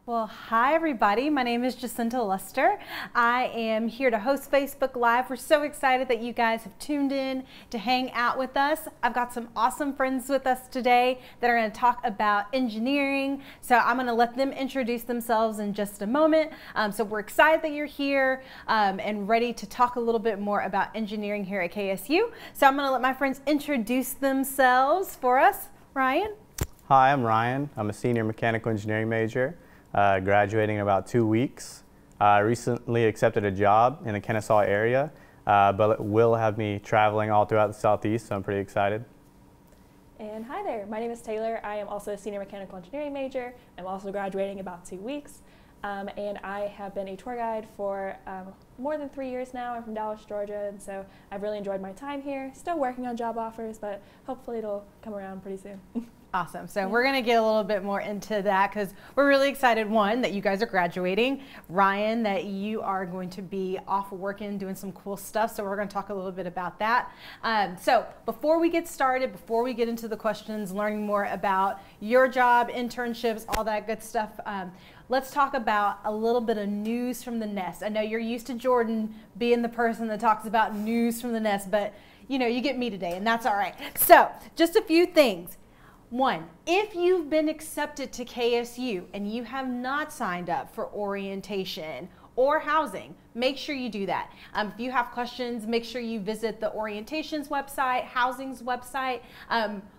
Well, hi everybody. My name is Jacinta Luster. I am here to host Facebook Live. We're so excited that you guys have tuned in to hang out with us. I've got some awesome friends with us today that are going to talk about engineering. So I'm going to let them introduce themselves in just a moment. So we're excited that you're here and ready to talk a little bit more about engineering here at KSU. So I'm going to let my friends introduce themselves for us. Ryan? Hi, I'm Ryan. I'm a senior mechanical engineering major. Graduating in about 2 weeks. I recently accepted a job in the Kennesaw area, but it will have me traveling all throughout the Southeast, so I'm pretty excited. And hi there, my name is Taylor. I am also a senior mechanical engineering major. I'm also graduating in about 2 weeks. And I have been a tour guide for more than 3 years now. I'm from Dallas, Georgia, and so I've really enjoyed my time here. Still working on job offers, but hopefully it'll come around pretty soon. Awesome. So we're going to get a little bit more into that because we're really excited, one, that you guys are graduating. Ryan, that you are going to be off working, doing some cool stuff. So we're going to talk a little bit about that. So before we get started, before we get into the questions, learning more about your job, internships, all that good stuff, let's talk about a little bit of news from the nest. I know you're used to Jordan being the person that talks about news from the nest, but you know, you get me today and that's all right. So just a few things. One, if you've been accepted to KSU and you have not signed up for orientation or housing, make sure you do that. If you have questions, make sure you visit the orientations website, housing's website.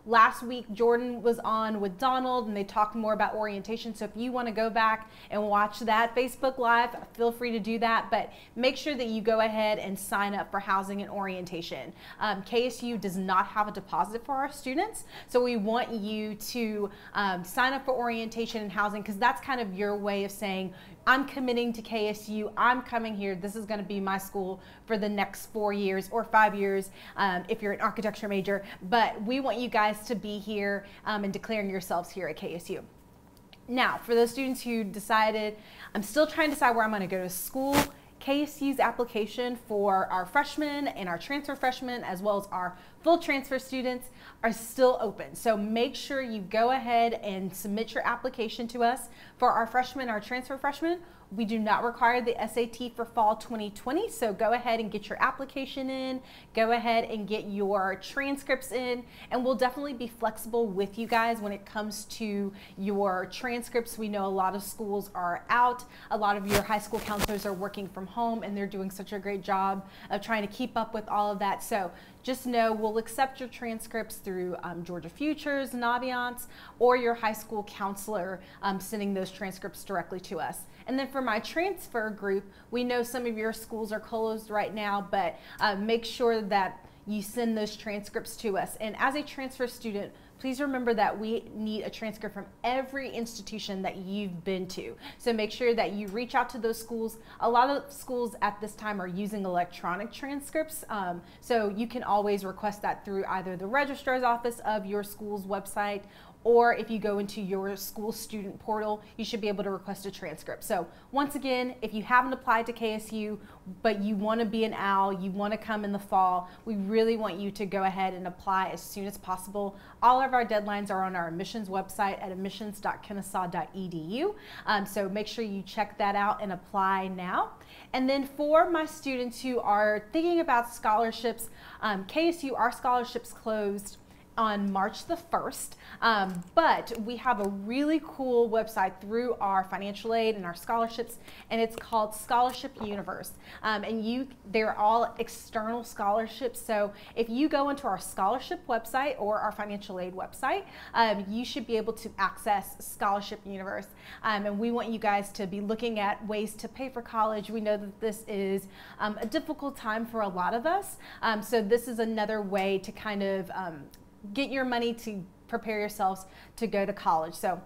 Last week, Jordan was on with Donald and they talked more about orientation. So if you want to go back and watch that Facebook Live, feel free to do that. But make sure that you go ahead and sign up for housing and orientation. KSU does not have a deposit for our students. So we want you to sign up for orientation and housing because that's kind of your way of saying, I'm committing to KSU, I'm coming here, this is going to be my school for the next 4 years or 5 years if you're an architecture major, but we want you guys to be here and declaring yourselves here at KSU. Now, for those students who decided, I'm still trying to decide where I'm going to go to school, KSU's application for our freshmen and our transfer freshmen as well as our full transfer students are still open. So make sure you go ahead and submit your application to us. For our freshmen, our transfer freshmen, we do not require the SAT for fall 2020, so go ahead and get your application in, go ahead and get your transcripts in, and we'll definitely be flexible with you guys when it comes to your transcripts. We know a lot of schools are out, a lot of your high school counselors are working from home, and they're doing such a great job of trying to keep up with all of that. So just know we'll accept your transcripts through Georgia Futures, Naviance, or your high school counselor sending those transcripts directly to us. And then for my transfer group, we know some of your schools are closed right now, but make sure that you send those transcripts to us. And as a transfer student, please remember that we need a transcript from every institution that you've been to. So make sure that you reach out to those schools. A lot of schools at this time are using electronic transcripts. So you can always request that through either the registrar's office of your school's website, or if you go into your school student portal, you should be able to request a transcript. So once again, if you haven't applied to KSU, but you want to be an OWL, you want to come in the fall, we really want you to go ahead and apply as soon as possible. All of our deadlines are on our admissions website at admissions.kennesaw.edu. So make sure you check that out and apply now. And then for my students who are thinking about scholarships, KSU, our scholarships closed on March the 1st, but we have a really cool website through our financial aid and our scholarships, and it's called Scholarship Universe. And they're all external scholarships, so if you go into our scholarship website or our financial aid website, you should be able to access Scholarship Universe. And we want you guys to be looking at ways to pay for college. We know that this is a difficult time for a lot of us, so this is another way to kind of get your money to prepare yourselves to go to college. So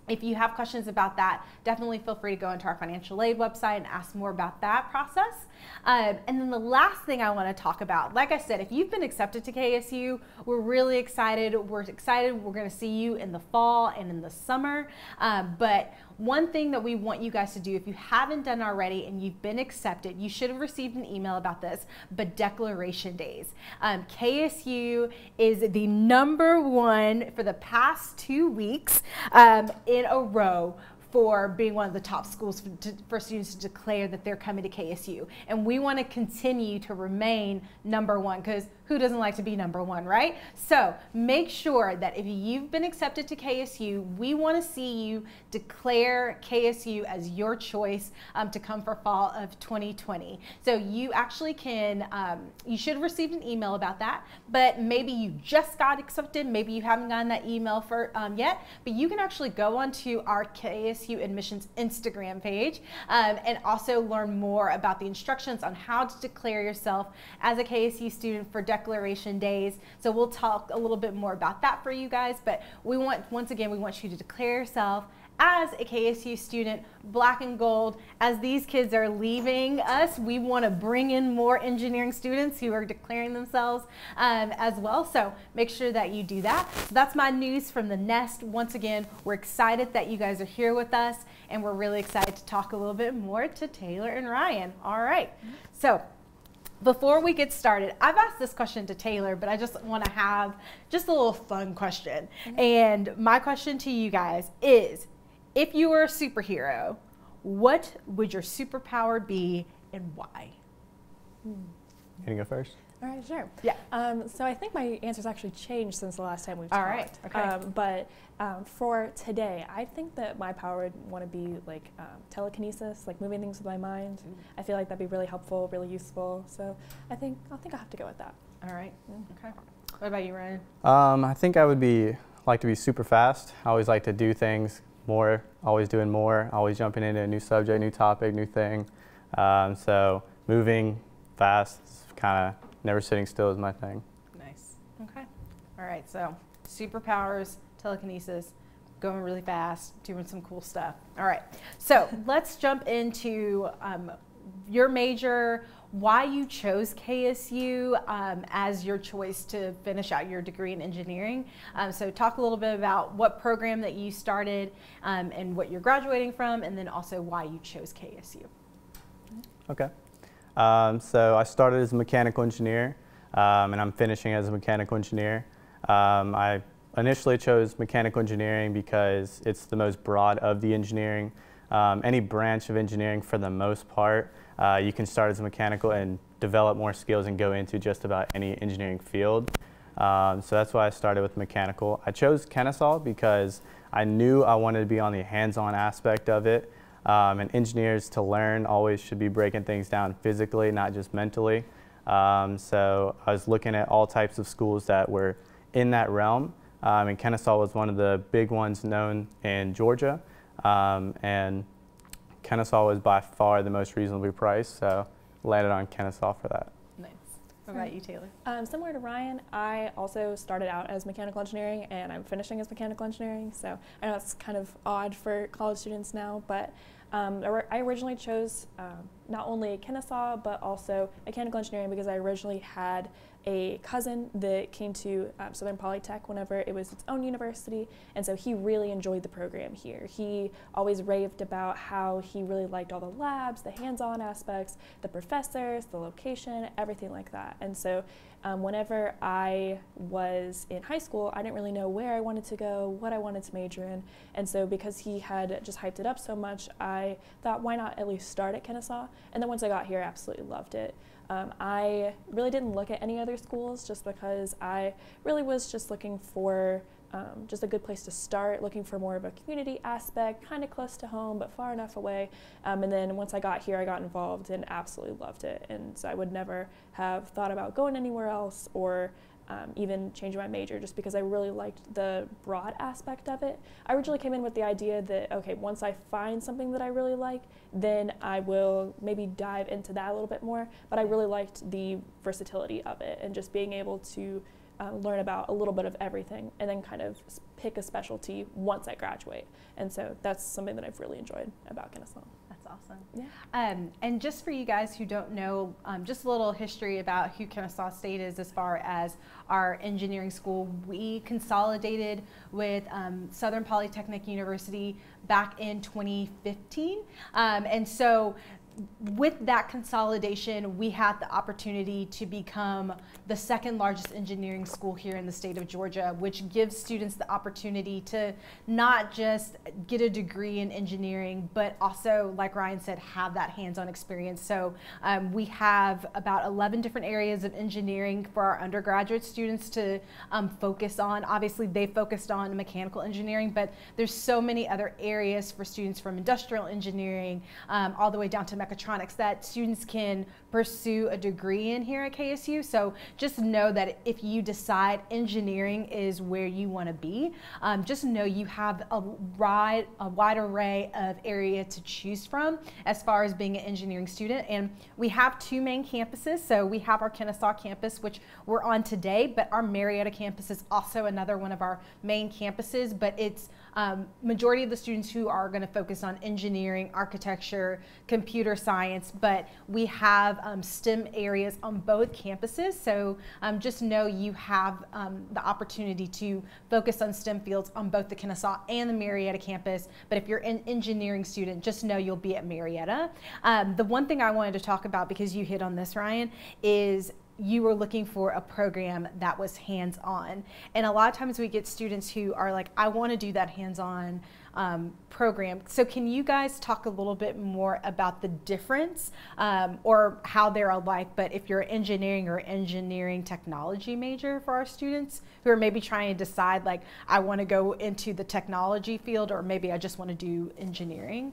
if you have questions about that, definitely feel free to go into our financial aid website and ask more about that process. And then the last thing I want to talk about, like I said, if you've been accepted to KSU, we're really excited. We're going to see you in the fall and in the summer. But one thing that we want you guys to do, if you haven't done already and you've been accepted, you should have received an email about this, but declaration days. KSU is the #1 for the past 2 weeks in a row for being one of the top schools for students to declare that they're coming to KSU. And we want to continue to remain #1, because who doesn't like to be #1, right? So make sure that if you've been accepted to KSU, we want to see you declare KSU as your choice to come for fall of 2020. So you actually can, you should have received an email about that, but maybe you just got accepted, maybe you haven't gotten that email for yet, but you can actually go onto our KSU admissions Instagram page and also learn more about the instructions on how to declare yourself as a KSU student for declaration days. So we'll talk a little bit more about that for you guys, but we want, once again, we want you to declare yourself as a KSU student, black and gold. As these kids are leaving us, we want to bring in more engineering students who are declaring themselves as well. So make sure that you do that. So that's my news from the nest. Once again, we're excited that you guys are here with us, and we're really excited to talk a little bit more to Taylor and Ryan. All right. So before we get started, I've asked this question to Taylor, but I just want to have just a little fun question. And my question to you guys is, if you were a superhero, what would your superpower be and why? Can you go first? All right, sure. Yeah. So I think my answer's actually changed since the last time we've talked. All right. Okay. But for today, I think that my power would want to be like telekinesis, like moving things with my mind. I feel like that'd be really helpful, really useful. So I think I'll have to go with that. All right. Okay. What about you, Ryan? I think I would like to be super fast. I always like to do things more, always doing more, always jumping into a new subject, new topic, new thing. So moving fast, kind of never sitting still is my thing. Nice. Okay. All right. So superpowers, telekinesis, going really fast, doing some cool stuff. All right. So let's jump into your major, why you chose KSU as your choice to finish out your degree in engineering. So talk a little bit about what program that you started and what you're graduating from, and then also why you chose KSU. Okay. So I started as a mechanical engineer, and I'm finishing as a mechanical engineer. I initially chose mechanical engineering because it's the most broad of the engineering. Any branch of engineering, for the most part, you can start as a mechanical and develop more skills and go into just about any engineering field. So that's why I started with mechanical. I chose Kennesaw because I knew I wanted to be on the hands-on aspect of it. And engineers, to learn, always should be breaking things down physically, not just mentally. So I was looking at all types of schools that were in that realm. And Kennesaw was one of the big ones known in Georgia. And Kennesaw was by far the most reasonably priced, so landed on Kennesaw for that. Nice. What about you, Taylor? Similar to Ryan, I also started out as mechanical engineering, and I'm finishing as mechanical engineering. So I know it's kind of odd for college students now, but I originally chose not only Kennesaw, but also mechanical engineering because I originally had a cousin that came to Southern Polytech whenever it was its own university, and so he really enjoyed the program here. He always raved about how he really liked all the labs, the hands-on aspects, the professors, the location, everything like that. And so whenever I was in high school, I didn't really know where I wanted to go, what I wanted to major in, and so because he had just hyped it up so much, I thought, why not at least start at Kennesaw? And then once I got here, I absolutely loved it. I really didn't look at any other schools just because I really was just looking for just a good place to start, looking for more of a community aspect, kind of close to home but far enough away. And then once I got here, I got involved and absolutely loved it. And so I would never have thought about going anywhere else or even changing my major just because I really liked the broad aspect of it. I originally came in with the idea that, okay, once I find something that I really like, then I will maybe dive into that a little bit more, but I really liked the versatility of it and just being able to learn about a little bit of everything and then kind of pick a specialty once I graduate. And so that's something that I've really enjoyed about Kennesaw. That's awesome. Yeah. And just for you guys who don't know, just a little history about who Kennesaw State is as far as our engineering school. We consolidated with Southern Polytechnic University back in 2015. And so with that consolidation, we had the opportunity to become the second largest engineering school here in the state of Georgia, which gives students the opportunity to not just get a degree in engineering, but also, like Ryan said, have that hands-on experience. So we have about 11 different areas of engineering for our undergraduate students to focus on. Obviously, they focused on mechanical engineering, but there's so many other areas for students, from industrial engineering all the way down to mechatronics, that students can pursue a degree in here at KSU. So just know that if you decide engineering is where you want to be, just know you have a wide array of area to choose from as far as being an engineering student. And we have two main campuses. So we have our Kennesaw campus, which we're on today, but our Marietta campus is also another one of our main campuses, but it's majority of the students who are going to focus on engineering, architecture, computer science, but we have STEM areas on both campuses. So just know you have the opportunity to focus on STEM fields on both the Kennesaw and the Marietta campus. But if you're an engineering student, just know you'll be at Marietta. The one thing I wanted to talk about, because you hit on this, Ryan, is you were looking for a program that was hands-on. And a lot of times we get students who are like, I want to do that hands-on program. So can you guys talk a little bit more about the difference or how they're alike, but if you're engineering or engineering technology major for our students who are maybe trying to decide, like, I want to go into the technology field, or maybe I just want to do engineering?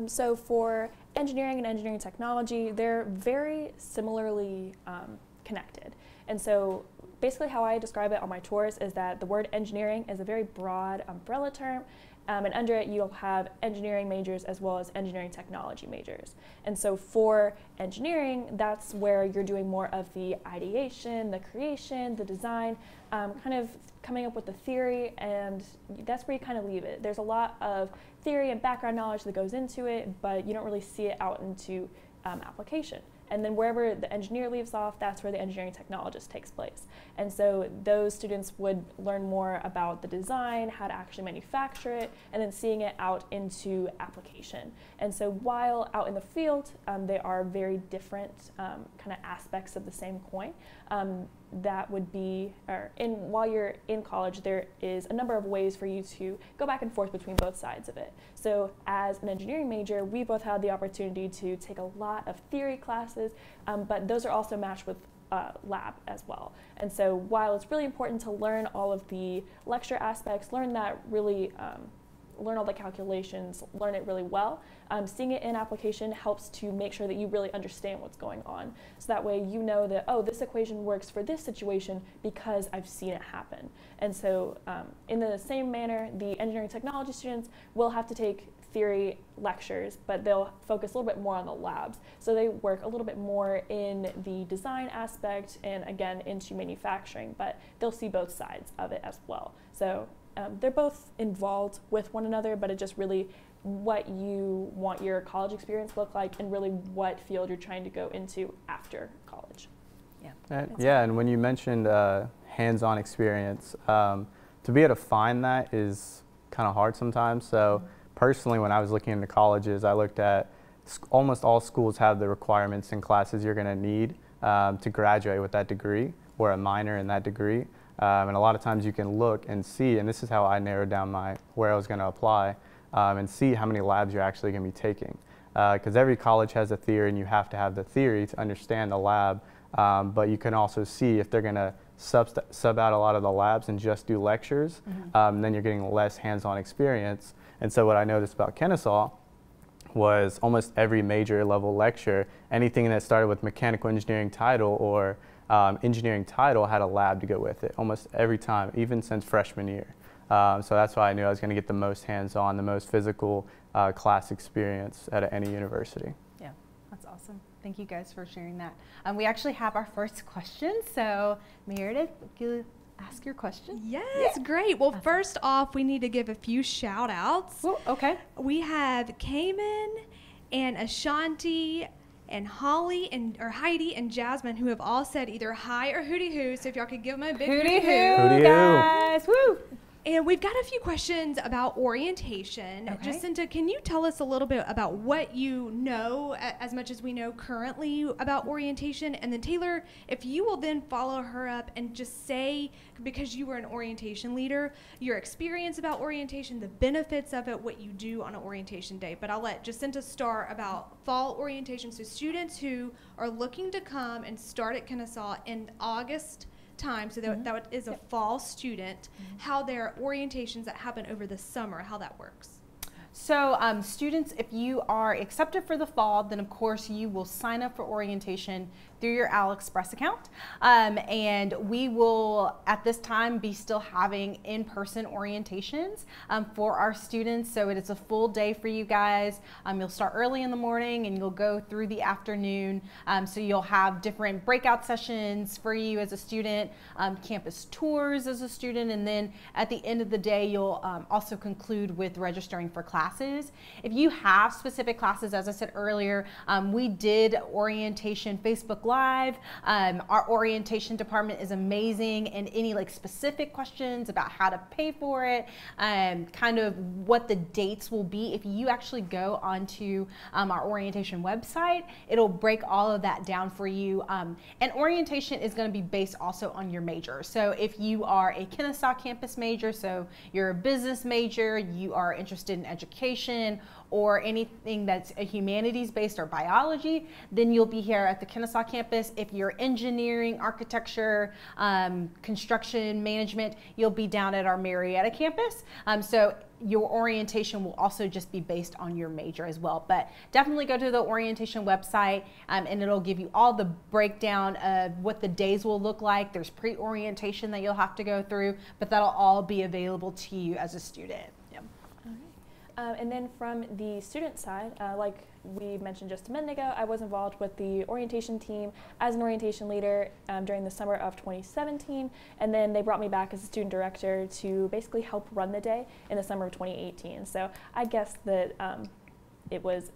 So for engineering and engineering technology, they're very similarly connected. And so basically how I describe it on my tours is that the word engineering is a very broad umbrella term, and under it you'll have engineering majors as well as engineering technology majors. And so for engineering, that's where you're doing more of the ideation, the creation, the design, kind of coming up with the theory, and that's where you kind of leave it. There's a lot of theory and background knowledge that goes into it, but you don't really see it out into application. And then wherever the engineer leaves off, that's where the engineering technologist takes place. And so those students would learn more about the design, how to actually manufacture it, and then seeing it out into application. And so while out in the field, they are very different kind of aspects of the same coin. That would be, while you're in college, there is a number of ways for you to go back and forth between both sides of it. So as an engineering major, we both had the opportunity to take a lot of theory classes, but those are also matched with lab as well. And so while it's really important to learn all of the lecture aspects, learn all the calculations, learn it really well, seeing it in application helps to make sure that you really understand what's going on. So that way you know that, oh, this equation works for this situation because I've seen it happen. And so in the same manner, the engineering technology students will have to take theory lectures, but they'll focus a little bit more on the labs. So they work a little bit more in the design aspect and again into manufacturing, but they'll see both sides of it as well. So they're both involved with one another, but it just really what you want your college experience to look like and really what field you're trying to go into after college. Yeah, and when you mentioned hands-on experience, to be able to find that is kind of hard sometimes. So personally, when I was looking into colleges, I looked at almost all schools have the requirements and classes you're going to need to graduate with that degree or a minor in that degree. And a lot of times you can look and see, and this is how I narrowed down where I was going to apply, and see how many labs you're actually going to be taking. Because every college has a theory, and you have to have the theory to understand the lab, but you can also see if they're going to sub out a lot of the labs and just do lectures, then you're getting less hands-on experience. And so what I noticed about Kennesaw was almost every major level lecture, anything that started with mechanical engineering title or engineering title had a lab to go with it almost every time, even since freshman year. So that's why I knew I was going to get the most hands-on, the most physical class experience at any university. Yeah, that's awesome. Thank you guys for sharing that. We actually have our first question. So Meredith, can you ask your question? Yes, great. Well, first off, we need to give a few shout outs. Well, okay. We have Cayman and Ashanti and Holly or Heidi and Jasmine, who have all said either hi or hooty hoo. So if y'all could give them a big hooty hoo, hoo, guys. Woo! And we've got a few questions about orientation. Okay. Jacinta, can you tell us a little bit about what you know, as much as we know currently about orientation? And then Taylor, if you will then follow her up and just say, because you were an orientation leader, your experience about orientation, the benefits of it, what you do on an orientation day. But I'll let Jacinta start about fall orientation. So students who are looking to come and start at Kennesaw in August time, so that is a fall student, how their orientations that happen over the summer, how that works. So students, if you are accepted for the fall, then of course you will sign up for orientation through your Al Express account. And we will, at this time, be still having in-person orientations for our students. So it is a full day for you guys. You'll start early in the morning and you'll go through the afternoon. So you'll have different breakout sessions for you as a student, campus tours as a student, and then at the end of the day, you'll also conclude with registering for classes. If you have specific classes, as I said earlier, we did orientation Facebook Live. Our orientation department is amazing, and any like specific questions about how to pay for it, kind of what the dates will be, if you actually go onto our orientation website, it'll break all of that down for you. And orientation is going to be based also on your major. So if you are a Kennesaw campus major, so you're a business major, you are interested in education, or anything that's a humanities based or biology, then you'll be here at the Kennesaw campus. If you're engineering, architecture, construction management, you'll be down at our Marietta campus. So your orientation will also just be based on your major as well. But definitely go to the orientation website and it'll give you all the breakdown of what the days will look like. There's pre-orientation that you'll have to go through, but that'll all be available to you as a student. And then from the student side, like we mentioned just a minute ago, I was involved with the orientation team as an orientation leader during the summer of 2017, and then they brought me back as a student director to basically help run the day in the summer of 2018. So I guess that it was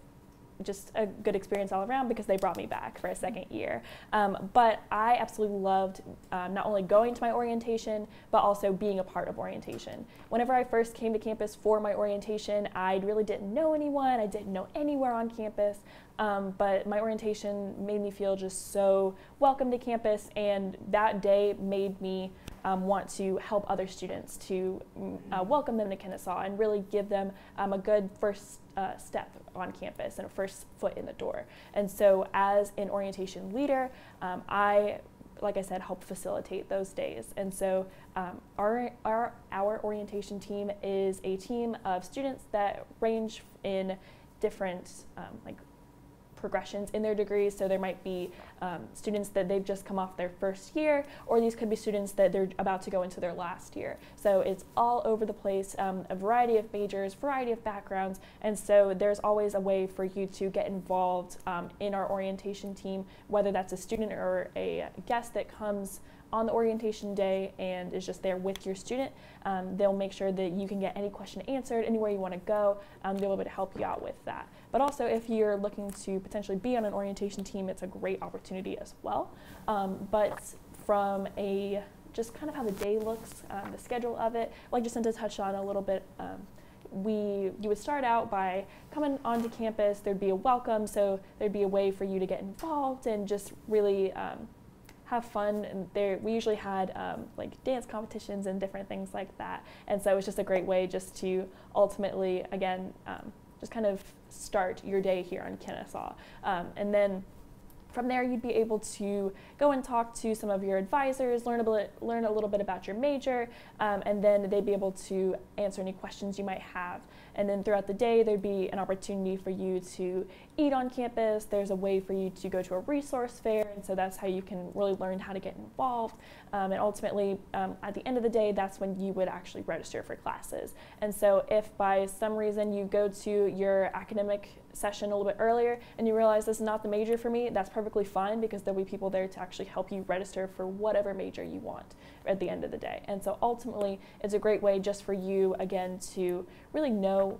just a good experience all around because they brought me back for a second year. But I absolutely loved not only going to my orientation, but also being a part of orientation. Whenever I first came to campus for my orientation, I really didn't know anyone. I didn't know anywhere on campus. But my orientation made me feel just so welcome to campus, and that day made me want to help other students, to welcome them to Kennesaw and really give them a good first step on campus and a first foot in the door. And so as an orientation leader, like I said, help facilitate those days. And so our orientation team is a team of students that range in different progressions in their degrees. So there might be students that they've just come off their first year, or these could be students that they're about to go into their last year. So it's all over the place, a variety of majors, variety of backgrounds, and so there's always a way for you to get involved in our orientation team, whether that's a student or a guest that comes on the orientation day and is just there with your student. They'll make sure that you can get any question answered, anywhere you want to go. They'll be able to help you out with that. But also, if you're looking to potentially be on an orientation team, it's a great opportunity as well. But from just kind of how the day looks, the schedule of it, like Jacinta touched on a little bit, you would start out by coming onto campus. There'd be a welcome, so there'd be a way for you to get involved and just really have fun. And we usually had like dance competitions and different things like that. And so it was just a great way just to ultimately, again, just kind of start your day here on Kennesaw. And then from there, you'd be able to go and talk to some of your advisors, learn a little bit about your major, and then they'd be able to answer any questions you might have. And then throughout the day, there'd be an opportunity for you to eat on campus. There's a way for you to go to a resource fair, and so that's how you can really learn how to get involved. And ultimately, at the end of the day, that's when you would actually register for classes. And so if by some reason you go to your academic session a little bit earlier and you realize this is not the major for me, that's perfectly fine, because there'll be people there to actually help you register for whatever major you want. at the end of the day. And so ultimately, it's a great way just for you, again, to really know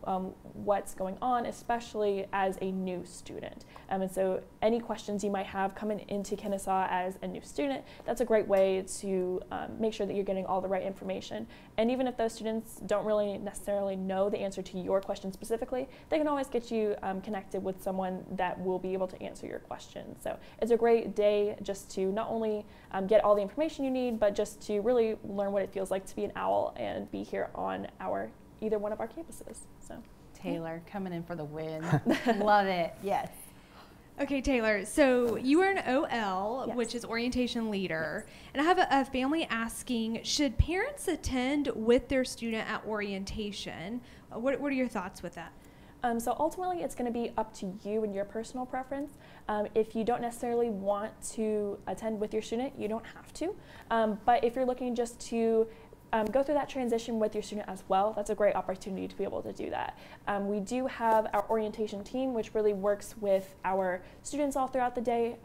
what's going on, especially as a new student. And so any questions you might have coming into Kennesaw as a new student, that's a great way to make sure that you're getting all the right information. And even if those students don't really necessarily know the answer to your question specifically, they can always get you connected with someone that will be able to answer your question. So it's a great day just to not only get all the information you need, but just to really learn what it feels like to be an OWL and be here on either one of our campuses. So Taylor coming in for the win. Love it. Yes. Okay, Taylor, so you are an OL, Yes. which is orientation leader, Yes. and I have a family asking, should parents attend with their student at orientation? What are your thoughts with that? So ultimately, it's going to be up to you and your personal preference. If you don't necessarily want to attend with your student, you don't have to. But if you're looking just to go through that transition with your student as well, that's a great opportunity to be able to do that. We do have our orientation team, which really works with our students all throughout the day.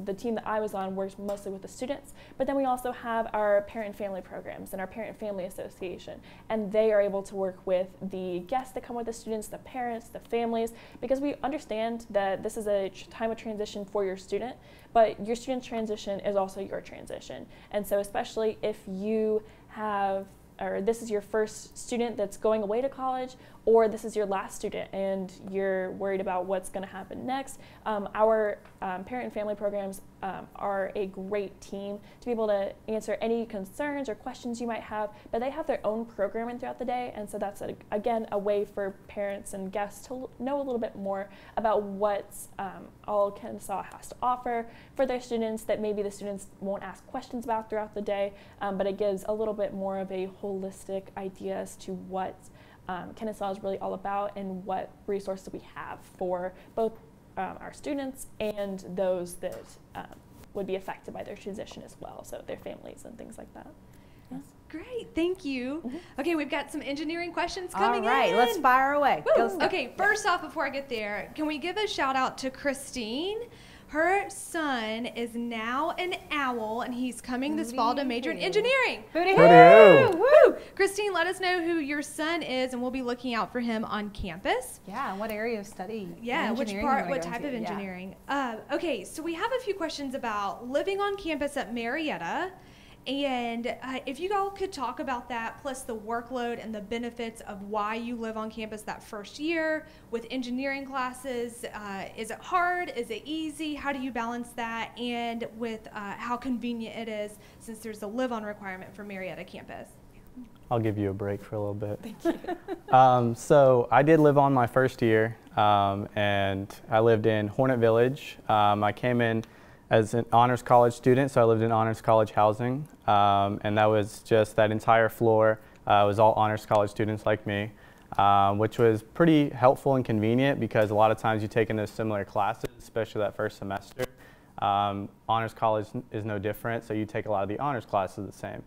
The team that I was on works mostly with the students, but then we also have our parent and family programs and our parent and family association, and they are able to work with the guests that come with the students, the parents, the families, because we understand that this is a time of transition for your student, but your student's transition is also your transition. And so especially if you have, or this is your first student that's going away to college, or this is your last student and you're worried about what's going to happen next, our parent and family programs are a great team to be able to answer any concerns or questions you might have, but they have their own programming throughout the day, and so that's, again, a way for parents and guests to know a little bit more about what all Kennesaw has to offer for their students that maybe the students won't ask questions about throughout the day, but it gives a little bit more of a holistic idea as to what Kennesaw is really all about and what resources we have for both our students and those that would be affected by their transition as well, so their families and things like that. Yeah. Great, thank you. Mm-hmm. Okay, we've got some engineering questions coming in. All right, let's fire away. Woo. Go, Okay, first off, before I get there, can we give a shout out to Christine? Her son is now an OWL, and he's coming this fall to major in engineering. Hooty Hooty hoo! Woo! Christine, let us know who your son is, and we'll be looking out for him on campus. Yeah, and what area of study? Yeah, which engineering part, you what wanna go type of into? Yeah. engineering? Okay, so we have a few questions about living on campus at Marietta. And if you all could talk about that, plus the workload and the benefits of why you live on campus that first year with engineering classes. Is it hard? Is it easy? How do you balance that? And with how convenient it is since there's a live-on requirement for Marietta campus. I'll give you a break for a little bit. Thank you. So I did live on my first year, and I lived in Hornet Village. I came in as an honors college student, so I lived in honors college housing, and that was just that entire floor was all honors college students like me, which was pretty helpful and convenient because a lot of times you take in those similar classes, especially that first semester. Honors college is no different, so you take a lot of the honors classes the same.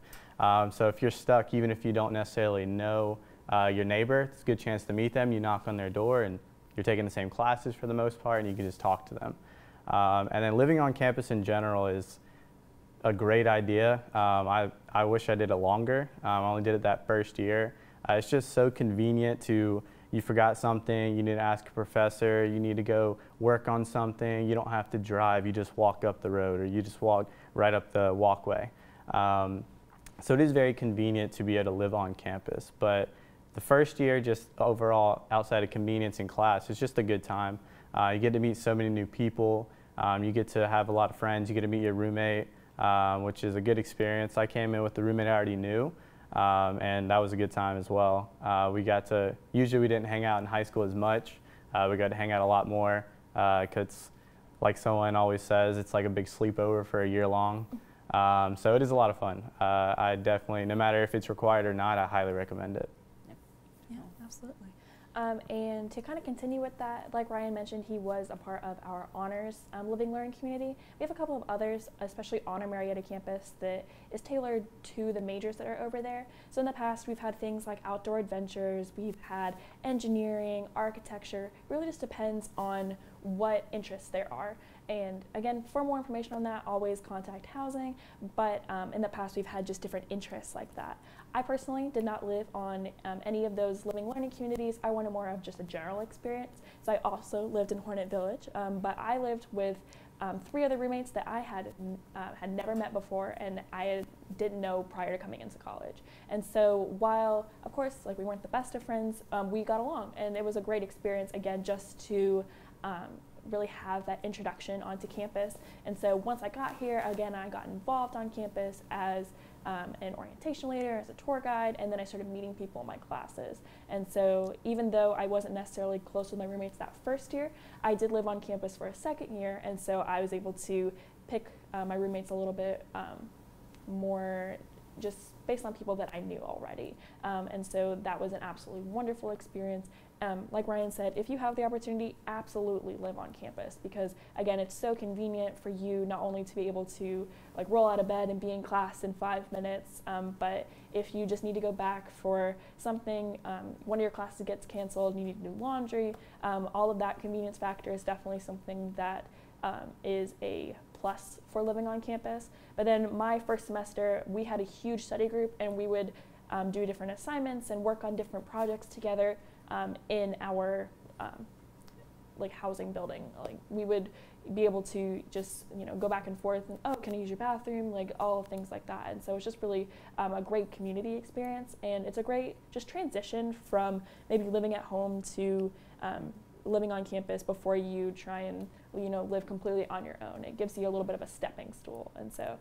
So if you're stuck, even if you don't necessarily know your neighbor, it's a good chance to meet them. You knock on their door and you're taking the same classes for the most part, and you can just talk to them. And then living on campus in general is a great idea. I wish I did it longer. I only did it that first year. It's just so convenient to, you forgot something, you need to ask a professor, you need to go work on something, you don't have to drive, you just walk up the road or you just walk right up the walkway. So it is very convenient to be able to live on campus, but the first year, just overall, outside of convenience in class, it's just a good time. You get to meet so many new people. You get to have a lot of friends. You get to meet your roommate, which is a good experience. I came in with the roommate I already knew, and that was a good time as well. Usually we didn't hang out in high school as much. We got to hang out a lot more because, like someone always says, it's like a big sleepover for a year long. So it is a lot of fun. I definitely, no matter if it's required or not, I highly recommend it. Yeah, absolutely. And to kind of continue with that, like Ryan mentioned, he was a part of our honors living learning community. We have a couple of others, especially on our Marietta campus, that is tailored to the majors that are over there. So in the past, we've had things like outdoor adventures, we've had engineering, architecture. It really just depends on what interests there are. And again, for more information on that, always contact housing, but in the past we've had just different interests like that. I personally did not live on any of those living learning communities. I wanted more of just a general experience. So I also lived in Hornet Village, but I lived with 3 other roommates that I had never met before, and I didn't know prior to coming into college. And so while, of course, like we weren't the best of friends, we got along, and it was a great experience, again, just to really have that introduction onto campus. And so once I got here, again, I got involved on campus as an orientation leader, as a tour guide, and then I started meeting people in my classes. And so even though I wasn't necessarily close with my roommates that first year, I did live on campus for a second year, and so I was able to pick my roommates a little bit more just based on people that I knew already. And so that was an absolutely wonderful experience. Like Ryan said, if you have the opportunity, absolutely live on campus, because again, it's so convenient for you not only to be able to like roll out of bed and be in class in 5 minutes, but if you just need to go back for something, one of your classes gets canceled, you need to do laundry, all of that convenience factor is definitely something that is a plus for living on campus. But then my first semester, we had a huge study group, and we would do different assignments and work on different projects together in our like housing building. Like we would be able to just go back and forth and, oh, can I use your bathroom, like all things like that. And so it's just really a great community experience, and it's a great just transition from maybe living at home to living on campus before you try and live completely on your own. It gives you a little bit of a stepping stool. And so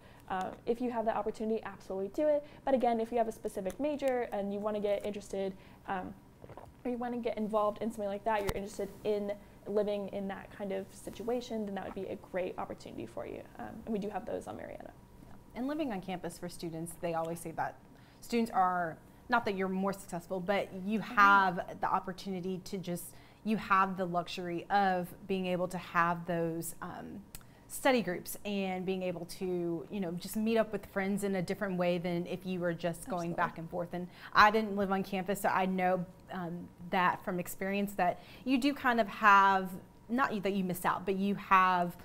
if you have the opportunity, absolutely do it. But again, if you have a specific major and you want to get interested or you want to get involved in something like that, you're interested in living in that kind of situation, then that would be a great opportunity for you. And we do have those on Marietta. And living on campus for students, they always say that students are, not that you're more successful, but you have the opportunity to just, you have the luxury of being able to have those study groups and being able to, just meet up with friends in a different way than if you were just going back and forth. And I didn't live on campus, so I know that from experience that you do kind of have, not that you miss out, but you have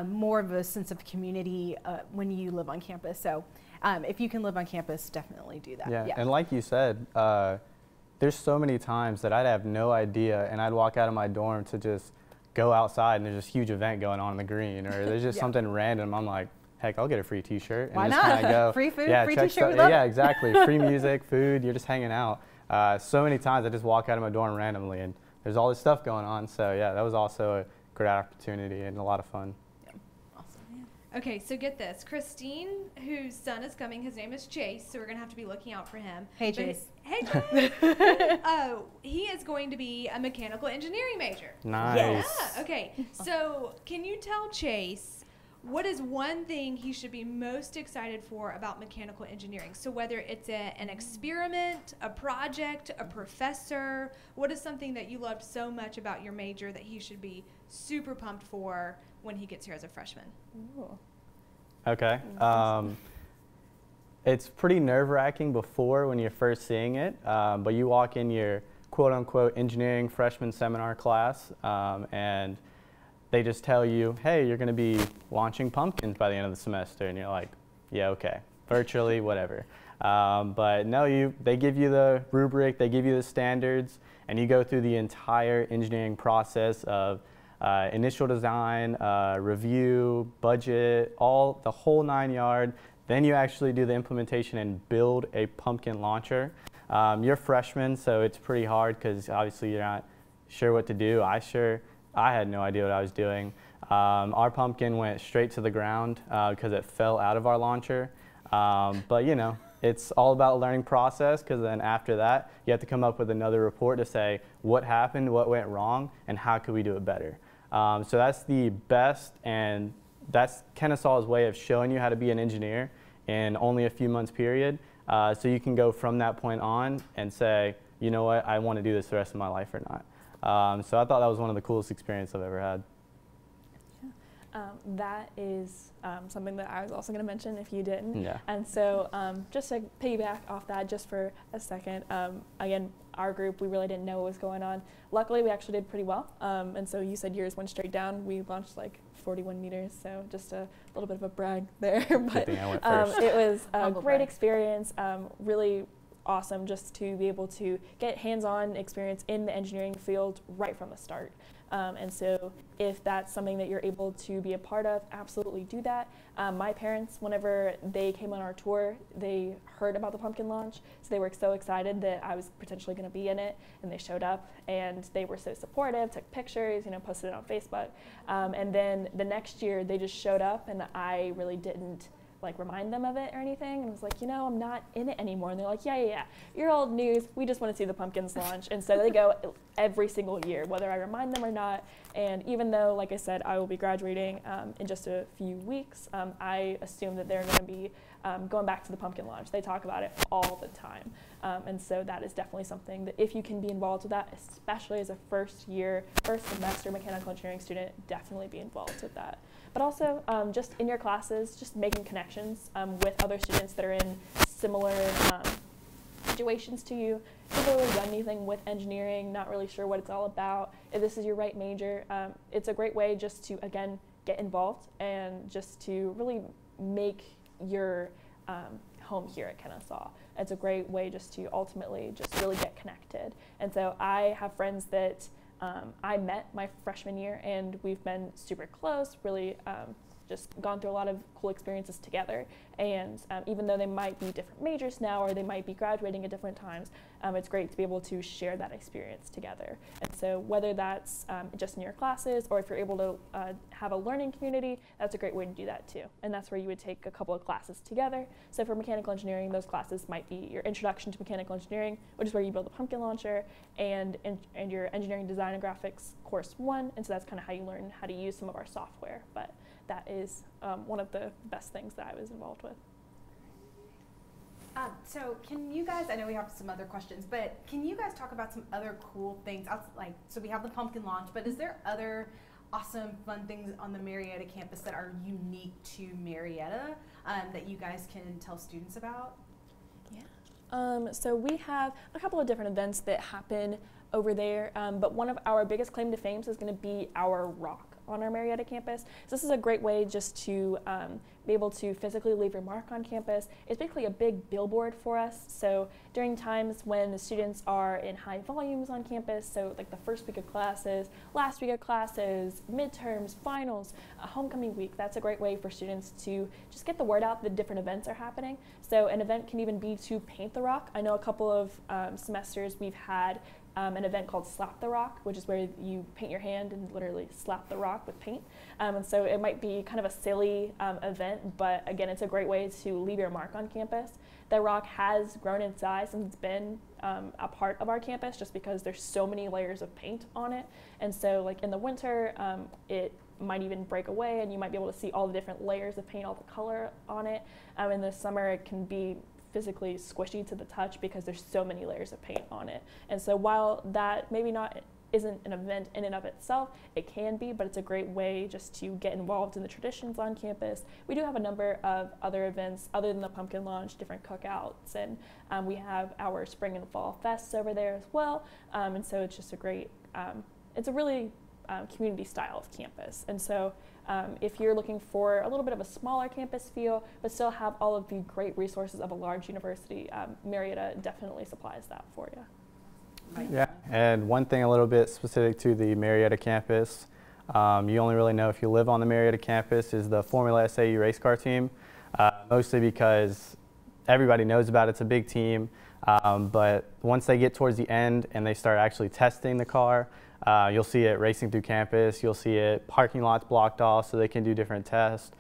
more of a sense of community when you live on campus. So if you can live on campus, definitely do that. Yeah. And like you said, there's so many times that I'd have no idea, and I'd walk out of my dorm to just go outside and there's this huge event going on in the green, or there's just something random. I'm like, heck, I'll get a free t-shirt. And why just not? Go, Free food, yeah, free t-shirt, yeah, exactly. Free music, food, you're just hanging out. So many times I just walk out of my dorm randomly and there's all this stuff going on. So yeah, that was also a great opportunity and a lot of fun. Okay, so get this. Christine, whose son is coming, his name is Chase, so we're going to have to be looking out for him. Hey, Chase. Hey, Chase. He is going to be a mechanical engineering major. Nice. Yeah, okay. So can you tell Chase what is one thing he should be most excited for about mechanical engineering? So whether it's an experiment, a project, a professor, what is something that you loved so much about your major that he should be super pumped for when he gets here as a freshman? Ooh. Okay. It's pretty nerve-wracking before when you're first seeing it, but you walk in your quote-unquote engineering freshman seminar class, and they just tell you, hey, you're going to be launching pumpkins by the end of the semester, and you're like, yeah, okay, virtually, whatever. But no, they give you the rubric, they give you the standards, and you go through the entire engineering process of initial design, review, budget, the whole 9 yards. Then you actually do the implementation and build a pumpkin launcher. You're freshmen, so it's pretty hard because obviously you're not sure what to do. I had no idea what I was doing. Our pumpkin went straight to the ground because it fell out of our launcher. But it's all about learning process, because then after that, you have to come up with another report to say what happened, what went wrong, and how could we do it better. So that's the best, and that's Kennesaw's way of showing you how to be an engineer in only a few months period. So you can go from that point on and say, you know what, I want to do this the rest of my life or not. So I thought that was one of the coolest experiences I've ever had. That is something that I was also going to mention if you didn't. Yeah. And so just to piggyback off that just for a second, again, our group, we really didn't know what was going on. Luckily, we actually did pretty well. And so you said yours went straight down. We launched like 41 meters, so just a little bit of a brag there. But I went first. it was a Humble great brag. experience, really awesome just to be able to get hands-on experience in the engineering field right from the start. And so if that's something that you're able to be a part of, absolutely do that. My parents, whenever they came on our tour, they heard about the pumpkin launch, so they were so excited that I was potentially going to be in it, and they showed up, and they were so supportive, took pictures, posted it on Facebook. And then the next year, they just showed up, and I really didn't remind them of it or anything, and I was like, I'm not in it anymore. And they're like, yeah, you're old news. We just want to see the pumpkins launch. And so they go every single year, whether I remind them or not. And even though, like I said, I will be graduating in just a few weeks, I assume that they're going to be going back to the pumpkin launch. They talk about it all the time. And so that is definitely something that if you can be involved with that, especially as a first semester mechanical engineering student, definitely be involved with that. But also just in your classes, just making connections with other students that are in similar situations to you. If you've never really done anything with engineering, not really sure what it's all about, if this is your right major, it's a great way just to, again, get involved and just to really make your home here at Kennesaw. It's a great way just to ultimately just really get connected. And so I have friends that I met my freshman year, and we've been super close, really just gone through a lot of cool experiences together. And even though they might be different majors now, or they might be graduating at different times, it's great to be able to share that experience together. And so whether that's just in your classes, or if you're able to have a learning community, that's a great way to do that too. And that's where you would take a couple of classes together. So for mechanical engineering, those classes might be your introduction to mechanical engineering, which is where you build a pumpkin launcher, and your engineering design and graphics course 1. And so that's kind of how you learn how to use some of our software. But that is one of the best things that I was involved with. So can you guys, I know we have some other questions, but can you guys talk about some other cool things? So we have the pumpkin launch, but is there other awesome, fun things on the Marietta campus that are unique to Marietta that you guys can tell students about? Yeah. So we have a couple of different events that happen over there, but one of our biggest claim to fame is going to be our rock on our Marietta campus. So this is a great way just to be able to physically leave your mark on campus. It's basically a big billboard for us. So during times when the students are in high volumes on campus, so like the first week of classes, last week of classes, midterms, finals, homecoming week, that's a great way for students to just get the word out that different events are happening. So an event can even be to paint the rock. I know a couple of semesters we've had an event called Slap the Rock, which is where you paint your hand and literally slap the rock with paint. And so it might be kind of a silly event, but again, it's a great way to leave your mark on campus. The rock has grown in size since it's been a part of our campus, just because there's so many layers of paint on it. And so like in the winter, it might even break away, and you might be able to see all the different layers of paint, all the color on it. In the summer, it can be physically squishy to the touch because there's so many layers of paint on it. And so while that maybe isn't an event in and of itself, it can be, but it's a great way just to get involved in the traditions on campus. We do have a number of other events other than the pumpkin launch, different cookouts, and we have our spring and fall fests over there as well. And so it's just a great, it's a really community style of campus. And so if you're looking for a little bit of a smaller campus feel, but still have all of the great resources of a large university, Marietta definitely supplies that for you. Right. Yeah, and one thing a little bit specific to the Marietta campus, you only really know if you live on the Marietta campus, is the Formula SAE race car team, mostly because everybody knows about it. It's a big team, but once they get towards the end and they start actually testing the car, you'll see it racing through campus. You'll see it parking lots blocked off so they can do different tests.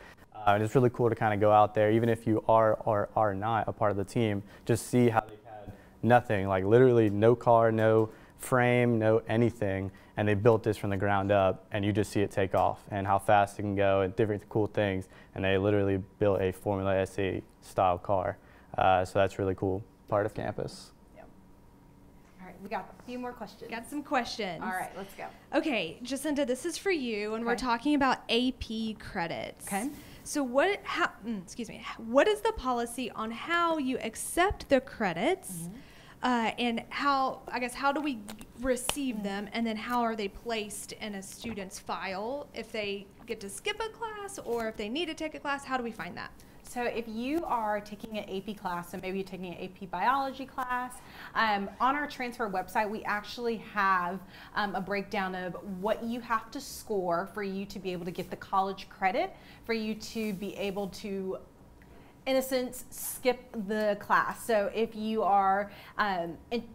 And it's really cool to kind of go out there, even if you are or are not a part of the team, just see how they've had nothing, like literally no car, no frame, no anything, and they built this from the ground up, and you just see it take off and how fast it can go and different cool things. And they literally built a Formula SAE style car. So that's really cool part of campus. All right, we got a few more questions. Got some questions. All right, let's go. Okay, Jacinta, this is for you, and we're talking about AP credits. Okay. So what is the policy on how you accept the credits, and how do we receive them, and then how are they placed in a student's file if they get to skip a class or if they need to take a class? How do we find that? So if you are taking an AP class, so maybe you're taking an AP biology class, on our transfer website, we actually have a breakdown of what you have to score for you to be able to get the college credit, for you to be able to, in a sense, skip the class. So if you are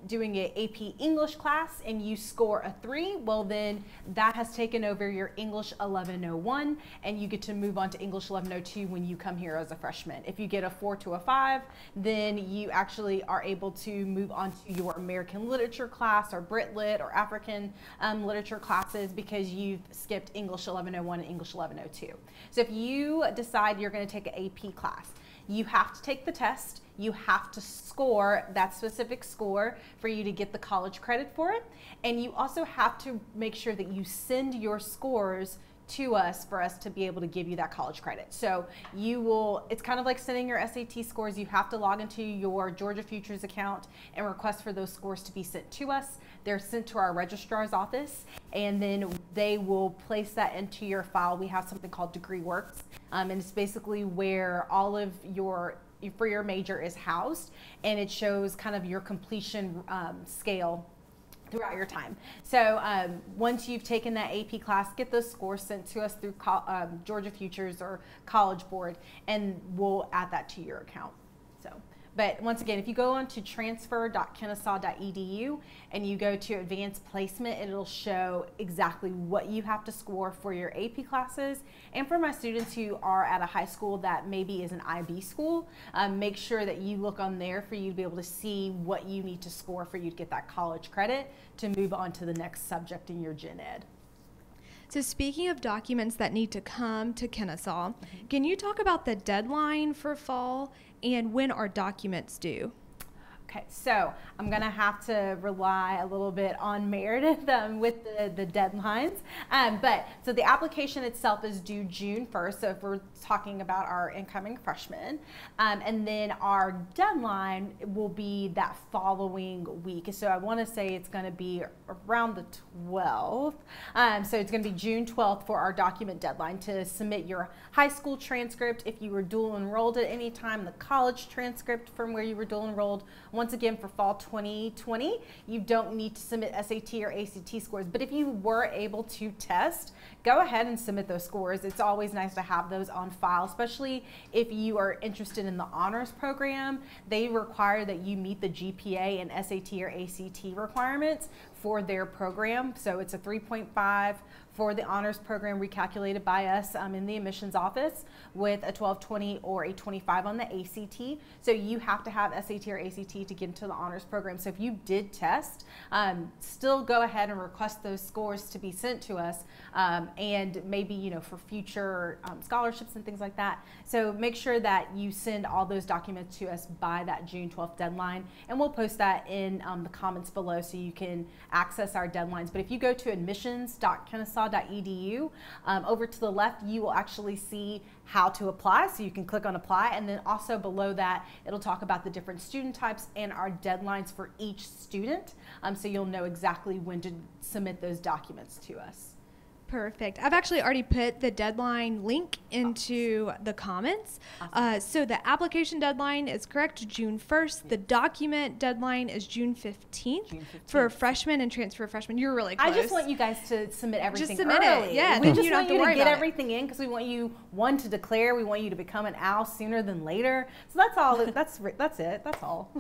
doing an AP English class and you score a 3, well then that has taken over your English 1101 and you get to move on to English 1102 when you come here as a freshman. If you get a 4 to a 5, then you actually are able to move on to your American literature class or Brit Lit or African literature classes because you've skipped English 1101 and English 1102. So if you decide you're going to take an AP class, you have to take the test, you have to score that specific score for you to get the college credit for it, and you also have to make sure that you send your scores to us for us to be able to give you that college credit. So it's kind of like sending your SAT scores. You have to log into your Georgia Futures account and request for those scores to be sent to us. They're sent to our registrar's office, and then they will place that into your file. We have something called Degree Works, and it's basically where all of your major is housed, and it shows kind of your completion scale throughout your time. So once you've taken that AP class, get those scores sent to us through Georgia Futures or College Board, and we'll add that to your account. But once again, if you go on to transfer.kennesaw.edu and you go to advanced placement, it'll show exactly what you have to score for your AP classes. And for my students who are at a high school that maybe is an IB school, make sure that you look on there for you to be able to see what you need to score for you to get that college credit to move on to the next subject in your gen ed. So speaking of documents that need to come to Kennesaw, can you talk about the deadline for fall and when are documents due? Okay, so I'm gonna have to rely a little bit on Meredith with the deadlines. So the application itself is due June 1st, so if we're talking about our incoming freshmen. And then our deadline will be that following week. So I wanna say it's gonna be around the 12th. So it's gonna be June 12th for our document deadline to submit your high school transcript if you were dual enrolled at any time, the college transcript from where you were dual enrolled. Once again, for fall 2020, you don't need to submit SAT or ACT scores, but if you were able to test, go ahead and submit those scores. It's always nice to have those on file, especially if you are interested in the honors program. They require that you meet the GPA and SAT or ACT requirements for their program. So it's a 3.5 for the honors program recalculated by us in the admissions office with a 1220 or a 25 on the ACT. So you have to have SAT or ACT to get into the honors program. So if you did test, still go ahead and request those scores to be sent to us, and maybe for future scholarships and things like that. So make sure that you send all those documents to us by that June 12th deadline, and we'll post that in the comments below so you can access our deadlines. But if you go to admissions.kennesaw.edu, over to the left, you will actually see how to apply. So you can click on apply, and then also below that, it'll talk about the different student types and our deadlines for each student. So you'll know exactly when to submit those documents to us. Perfect. I've actually already put the deadline link into the comments. Awesome. So the application deadline is correct, June 1st. The document deadline is June 15th, for freshmen and transfer freshmen. You're really close. I just want you guys to submit everything just submit early. it. Yeah, We just you don't want have to you worry to get about everything in because we want you, one, to declare. We want you to become an OWL sooner than later. So that's all. That's it. That's all.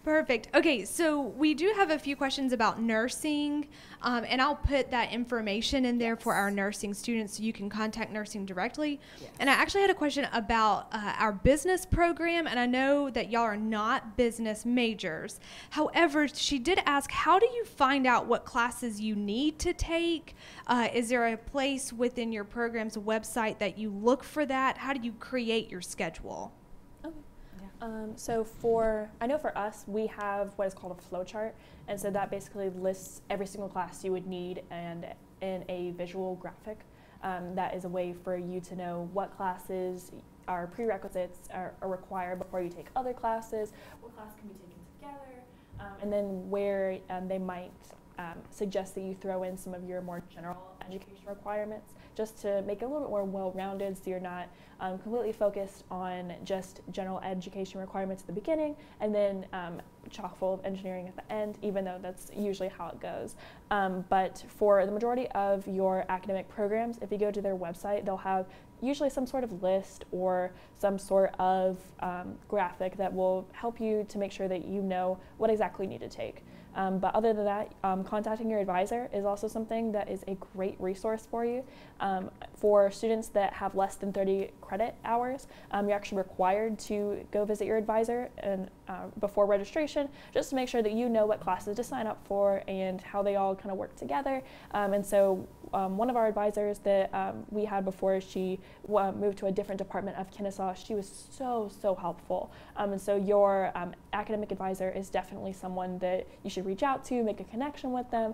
Perfect. Okay, so we do have a few questions about nursing, and I'll put that information in there for our nursing students so you can contact nursing directly. Yes. And I actually had a question about our business program, and I know that y'all are not business majors. However, she did ask, how do you find out what classes you need to take? Is there a place within your program's website that you look for that? How do you create your schedule? I know for us, we have what is called a flow chart, and so that basically lists every single class you would need and in a visual graphic. That is a way for you to know what classes are prerequisites are required before you take other classes, what class can be taken together, and then where they might suggest that you throw in some of your more general education requirements, just to make it a little bit more well-rounded, so you're not completely focused on just general education requirements at the beginning and then chock full of engineering at the end, even though that's usually how it goes. But for the majority of your academic programs, if you go to their website, they'll have usually some sort of list or some sort of graphic that will help you to make sure that you know what exactly you need to take. But other than that, contacting your advisor is also something that is a great resource for you. For students that have less than 30 credit hours, you're actually required to go visit your advisor and before registration, just to make sure that you know what classes to sign up for and how they all kind of work together. And so one of our advisors that we had before she moved to a different department of Kennesaw, she was so helpful. And so your academic advisor is definitely someone that you should reach out to, make a connection with them,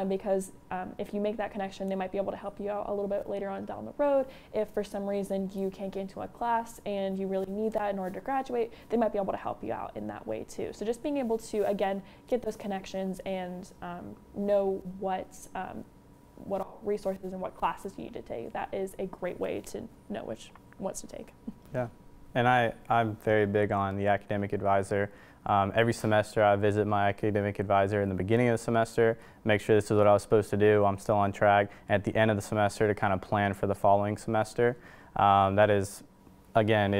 because if you make that connection, they might be able to help you out a little bit later on down the road. If for some reason you can't get into a class and you really need that in order to graduate, they might be able to help you out in that way too. So just being able to, again, get those connections and know what all resources and what classes you need to take, that is a great way to know which ones to take. Yeah, and I'm very big on the academic advisor. Every semester I visit my academic advisor in the beginning of the semester, make sure this is what I was supposed to do, I'm still on track, and at the end of the semester to kind of plan for the following semester. That is, again,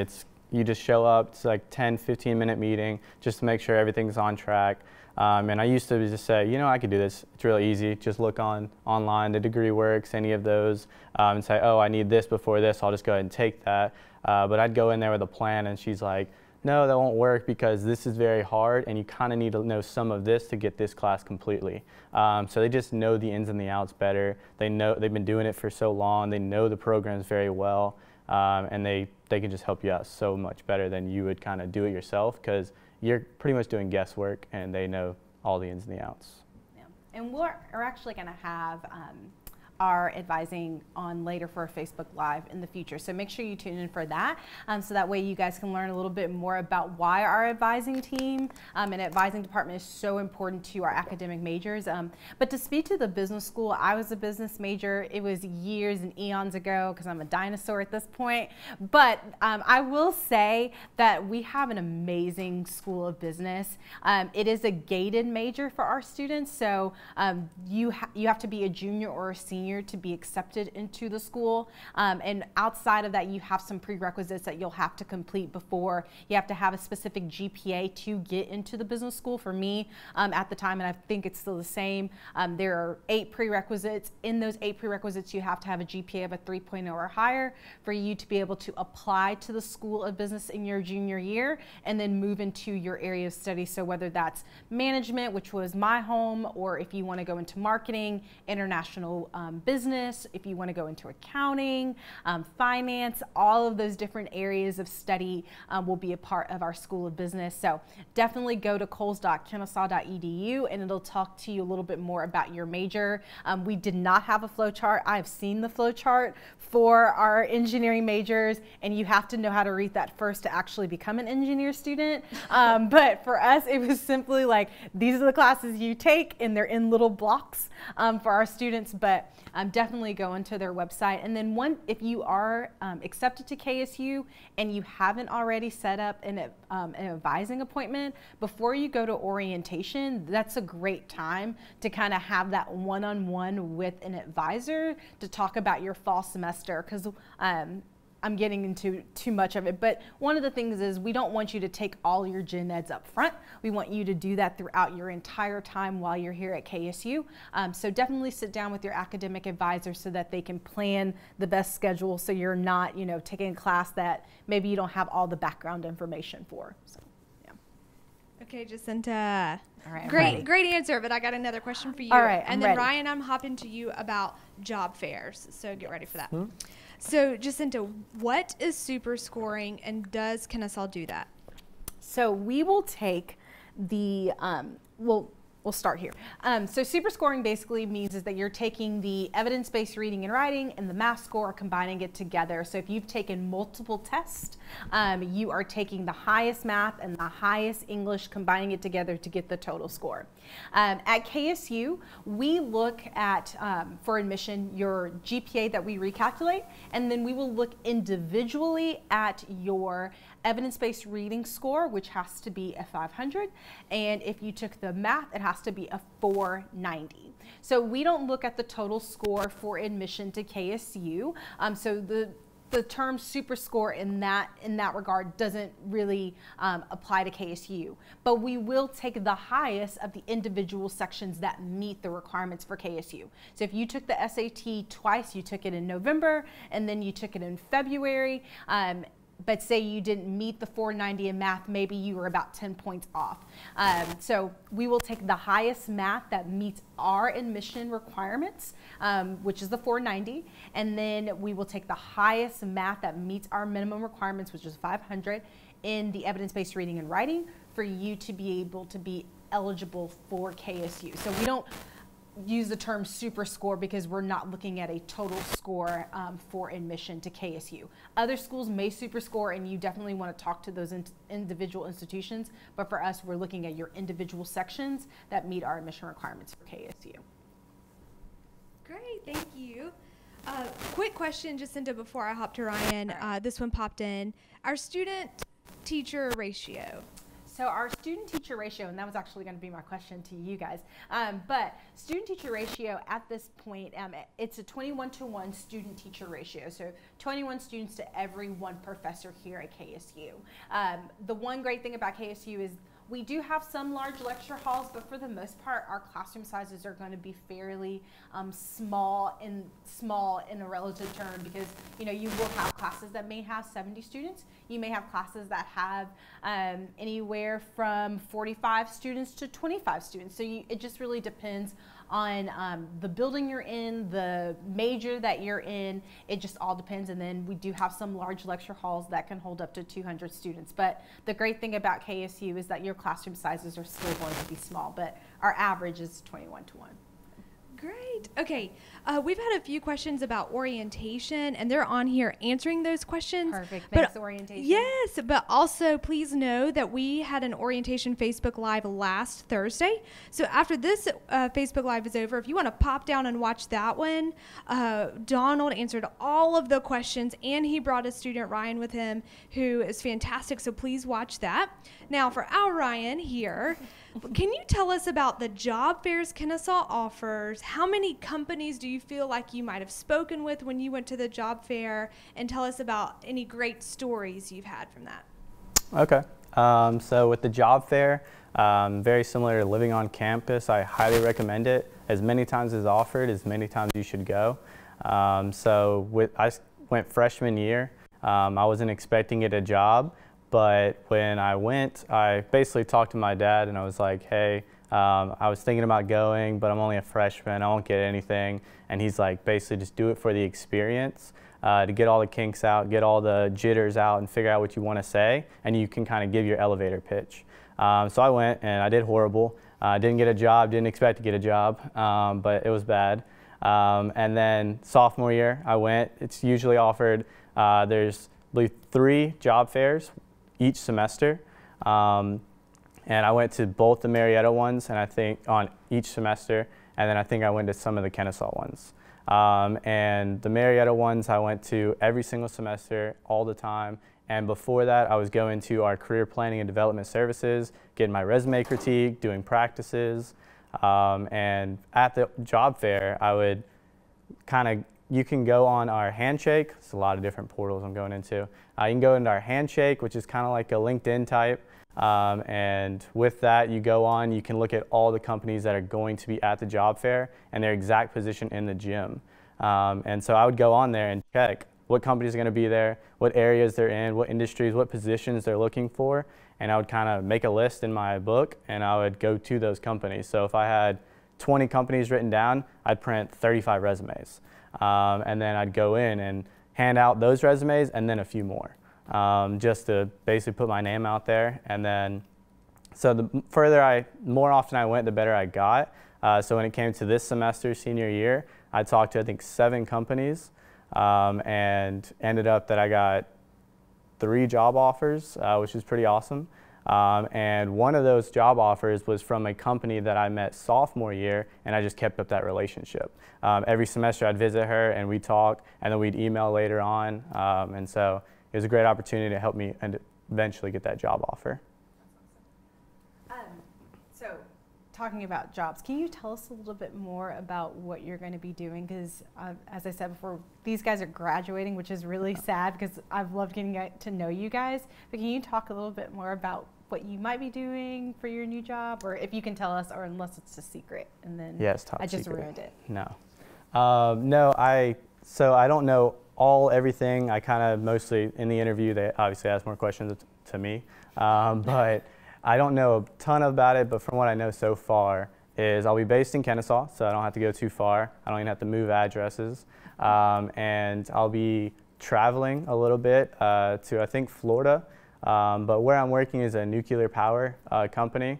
you just show up, it's like 10-15 minute meeting just to make sure everything's on track. And I used to just say, you know, I could do this, it's really easy, just look online, the degree works, any of those, and say, oh, I need this before this, I'll just go ahead and take that. But I'd go in there with a plan and she's like, no, that won't work because this is very hard and you kind of need to know some of this to get this class completely. So they just know the ins and the outs better. They know, they've been doing it for so long, they know the programs very well, and they can just help you out so much better than you would kind of do it yourself, because you're pretty much doing guesswork and they know all the ins and the outs. Yeah. And we're actually going to have our advising on later for a Facebook Live in the future. So make sure you tune in for that, so that way you guys can learn a little bit more about why our advising team and advising department is so important to our academic majors. But to speak to the business school, I was a business major. It was years and eons ago because I'm a dinosaur at this point. But I will say that we have an amazing school of business. It is a gated major for our students, so you have to be a junior or a senior to be accepted into the school, and outside of that you have some prerequisites that you'll have to complete before. You have to have a specific GPA to get into the business school. For me at the time, and I think it's still the same, there are 8 prerequisites. In those 8 prerequisites you have to have a GPA of a 3.0 or higher for you to be able to apply to the School of Business in your junior year and then move into your area of study. So whether that's management, which was my home, or if you want to go into marketing, international business, if you want to go into accounting, finance, all of those different areas of study will be a part of our School of Business. So definitely go to coles.kennesaw.edu and it'll talk to you a little bit more about your major. We did not have a flow chart. I've seen the flow chart for our engineering majors, and you have to know how to read that first to actually become an engineer student. But for us, it was simply like, these are the classes you take, and they're in little blocks for our students. But definitely go into their website. And then if you are accepted to KSU and you haven't already set up an advising appointment, before you go to orientation, that's a great time to kind of have that one-on-one with an advisor to talk about your fall semester, because I'm getting into too much of it, but one of the things is we don't want you to take all your gen eds up front. We want you to do that throughout your entire time while you're here at KSU. So definitely sit down with your academic advisor so that they can plan the best schedule, so you're not, taking a class that maybe you don't have all the background information for. So, yeah. Okay, Jacinta. All right, great answer, but I got another question for you. All right, and then ready. Ryan, I'm hopping to you about job fairs, so get ready for that. So Jacinta, what is super scoring, and does Kennesaw do that? So we will take the, we'll start here. So super scoring basically means is that you're taking the evidence-based reading and writing and the math score, combining it together. So if you've taken multiple tests, you are taking the highest math and the highest English, combining it together to get the total score. At KSU, we look at, for admission, your GPA that we recalculate, and then we will look individually at your evidence-based reading score, which has to be a 500, and if you took the math, it has to be a 490. So we don't look at the total score for admission to KSU. So the term super score in that regard doesn't really apply to KSU, but we will take the highest of the individual sections that meet the requirements for KSU. So if you took the SAT twice, you took it in November and then you took it in February, but say you didn't meet the 490 in math, maybe you were about 10 points off. So we will take the highest math that meets our admission requirements, which is the 490, and then we will take the highest math that meets our minimum requirements, which is 500, in the evidence-based reading and writing for you to be able to be eligible for KSU. So we don't use the term super score because we're not looking at a total score for admission to KSU. Other schools may super score, and you definitely want to talk to those individual institutions, but for us, we're looking at your individual sections that meet our admission requirements for KSU. Great, thank you. Quick question just into before I hop to Ryan. This one popped in. Our student-teacher ratio. So our student-teacher ratio, and that was actually going to be my question to you guys, but student-teacher ratio at this point, it's a 21-to-1 student-teacher ratio. So 21 students to every one professor here at KSU. The one great thing about KSU is we do have some large lecture halls, but for the most part, our classroom sizes are going to be fairly small in a relative term, because you will have classes that may have 70 students. You may have classes that have anywhere from 45 students to 25 students. So it just really depends on the building you're in, the major that you're in. It just all depends. And then we do have some large lecture halls that can hold up to 200 students. But the great thing about KSU is that your classroom sizes are still going to be small, but our average is 21-to-1. Great. Okay. We've had a few questions about orientation, and they're on here answering those questions. Perfect. Thanks, orientation. Yes, but also please know that we had an orientation Facebook Live last Thursday. So after this Facebook Live is over, if you want to pop down and watch that one, Donald answered all of the questions, and he brought a student, Ryan, with him, who is fantastic. So please watch that. Now, for our Ryan here, can you tell us about the job fairs Kennesaw offers? How many companies do you feel like you might have spoken with when you went to the job fair? And tell us about any great stories you've had from that. Okay. So with the job fair, very similar to living on campus, I highly recommend it. As many times as offered, as many times you should go. I went freshman year. I wasn't expecting it a job. But when I went, I basically talked to my dad and I was like, hey, I was thinking about going, but I'm only a freshman, I won't get anything. And he's like, basically just do it for the experience, to get all the kinks out, get all the jitters out and figure out what you want to say, and you can kind of give your elevator pitch. So I went and I did horrible. Didn't get a job, didn't expect to get a job, but it was bad. And then sophomore year, I went. It's usually offered, there's I believe 3 job fairs each semester, and I went to both the Marietta ones, and I think on each semester, and then I think I went to some of the Kennesaw ones. And the Marietta ones I went to every single semester, all the time, and before that I was going to our career planning and development services, getting my resume critiqued, doing practices, and at the job fair I would you can go on our Handshake. It's a lot of different portals I'm going into. You can go into our Handshake, which is kind of like a LinkedIn type. And with that, you go on, you can look at all the companies that are going to be at the job fair and their exact position in the gym. And so I would go on there and check what companies are going to be there, what areas they're in, what industries, what positions they're looking for. And I would kind of make a list in my book and I would go to those companies. So if I had 20 companies written down, I'd print 35 resumes. And then I'd go in and hand out those resumes and then a few more. just to basically put my name out there. And then, so more often I went, the better I got. So when it came to this semester, senior year, I talked to I think 7 companies, and ended up that I got 3 job offers, which is pretty awesome. And one of those job offers was from a company that I met sophomore year, and I just kept up that relationship. Every semester I'd visit her and we'd talk, and then we'd email later on. And so it was a great opportunity to help me and eventually get that job offer. So talking about jobs, can you tell us a little bit more about what you're going to be doing? Because as I said before, these guys are graduating, which is really sad because I've loved getting to know you guys. But can you talk a little bit more about what you might be doing for your new job, or if you can tell us, or unless it's a secret, and then yes, top I just secret. ruined it. No, so I don't know everything. I kind of mostly in the interview they obviously asked more questions to me, but I don't know a ton about it. But from what I know so far is I'll be based in Kennesaw, so I don't have to go too far. I don't even have to move addresses, and I'll be traveling a little bit to I think Florida. But where I'm working is a nuclear power company,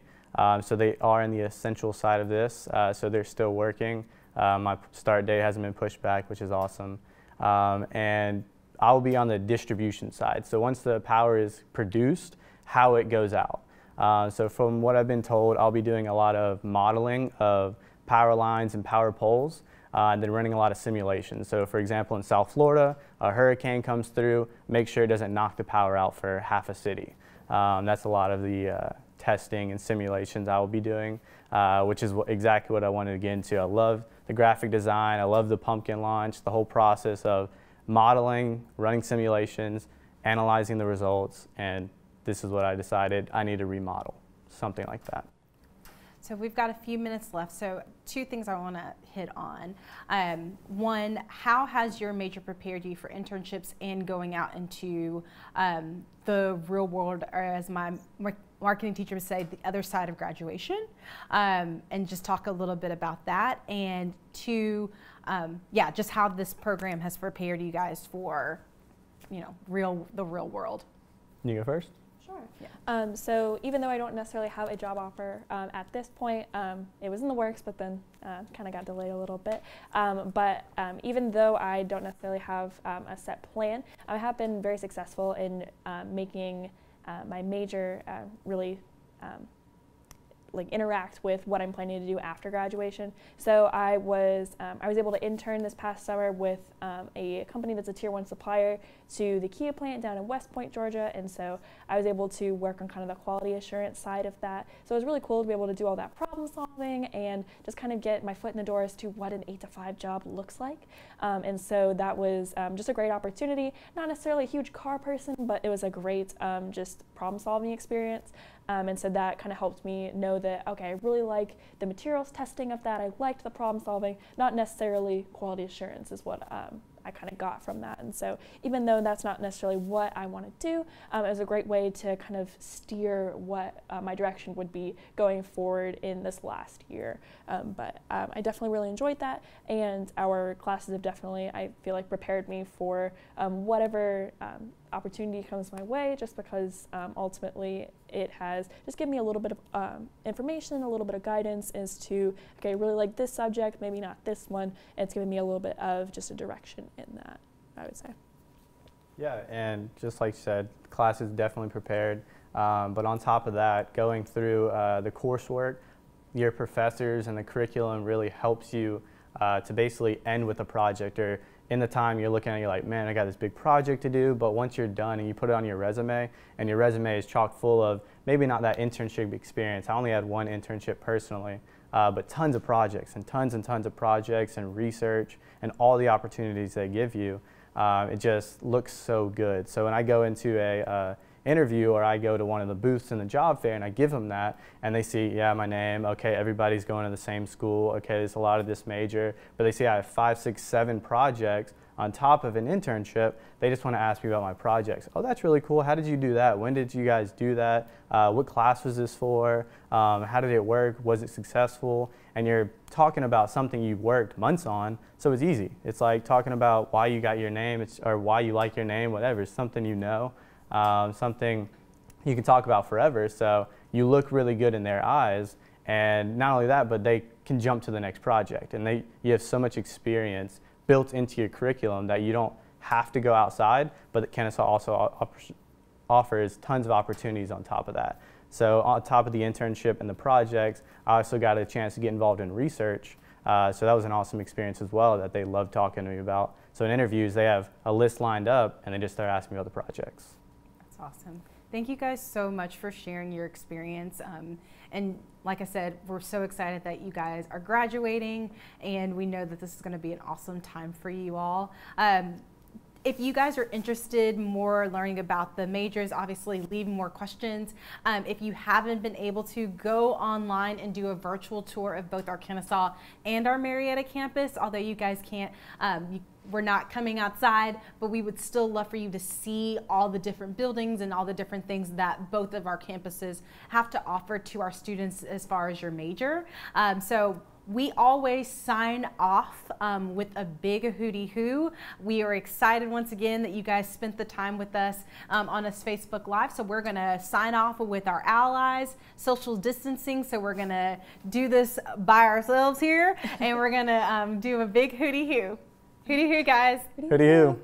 so they are in the essential side of this, so they're still working. My start date hasn't been pushed back, which is awesome. And I'll be on the distribution side, so once the power is produced, how it goes out. So from what I've been told, I'll be doing a lot of modeling of power lines and power poles, and then running a lot of simulations. So for example, in South Florida, a hurricane comes through, make sure it doesn't knock the power out for half a city. That's a lot of the testing and simulations I will be doing, which is exactly what I wanted to get into. I love the graphic design, I love the pumpkin launch, the whole process of modeling, running simulations, analyzing the results, and this is what I decided I need to remodel, something like that. So we've got a few minutes left, so 2 things I want to hit on. One, how has your major prepared you for internships and going out into the real world, or as my marketing teacher would say, the other side of graduation, and just talk a little bit about that. And 2, yeah, just how this program has prepared you guys for, you know, the real world. You go first. Sure. Yeah. So even though I don't necessarily have a job offer at this point, it was in the works, but then kind of got delayed a little bit. But even though I don't necessarily have a set plan, I have been very successful in making my major really like interact with what I'm planning to do after graduation. So I was able to intern this past summer with a company that's a tier 1 supplier to the Kia plant down in West Point, Georgia, and so I was able to work on kind of the quality assurance side of that. So it was really cool to be able to do all that problem solving and just kind of get my foot in the door as to what an 8-to-5 job looks like. And so that was just a great opportunity. Not necessarily a huge car person, but it was a great just problem solving experience. And so that kind of helped me know that, okay, I really like the materials testing of that. I liked the problem solving, not necessarily quality assurance is what I kind of got from that. And so even though that's not necessarily what I want to do, it was a great way to kind of steer what my direction would be going forward in this last year. But I definitely really enjoyed that, and our classes have definitely, I feel like, prepared me for whatever opportunity comes my way, just because ultimately it has just given me a little bit of information, a little bit of guidance as to, okay, I really like this subject, maybe not this one. And it's given me a little bit of just a direction in that, I would say. Yeah, and just like you said, class is definitely prepared. But on top of that, going through the coursework, your professors and the curriculum really helps you to basically end with a project, or in the time you're looking at it, you're like, man, I got this big project to do, but once you're done and you put it on your resume, and your resume is chock full of maybe not that internship experience. I only had 1 internship personally, but tons of projects and tons of projects and research and all the opportunities they give you. It just looks so good. So when I go into a interview, or I go to one of the booths in the job fair and I give them that, and they see, yeah, my name, okay, everybody's going to the same school, okay, there's a lot of this major, but they see I have 5, 6, 7 projects on top of an internship. They just want to ask me about my projects. Oh, that's really cool. How did you do that? When did you guys do that? What class was this for? How did it work? Was it successful? And you're talking about something you worked months on, so it's easy. It's like talking about why you got your name, or why you like your name, whatever. It's something you know. something you can talk about forever. So you look really good in their eyes, and not only that, but they can jump to the next project, and you have so much experience built into your curriculum that you don't have to go outside, but Kennesaw also offers tons of opportunities on top of that. So on top of the internship and the projects, I also got a chance to get involved in research. So that was an awesome experience as well that they loved talking to me about. So in interviews, they have a list lined up, and they just start asking me about the projects. That's awesome. Thank you guys so much for sharing your experience. And like I said, we're so excited that you guys are graduating, and we know that this is going to be an awesome time for you all. If you guys are interested more learning about the majors, obviously leave more questions. If you haven't been able to, go online and do a virtual tour of both our Kennesaw and our Marietta campus. Although you guys can't, we're not coming outside, but we would still love for you to see all the different buildings and all the different things that both of our campuses have to offer to our students as far as your major. So we always sign off with a big hooty hoo. We are excited once again that you guys spent the time with us on this Facebook Live. So we're gonna sign off with our allies, social distancing. So we're gonna do this by ourselves here, and we're gonna do a big hooty hoo. Hooty hoo, guys. Hooty hoo.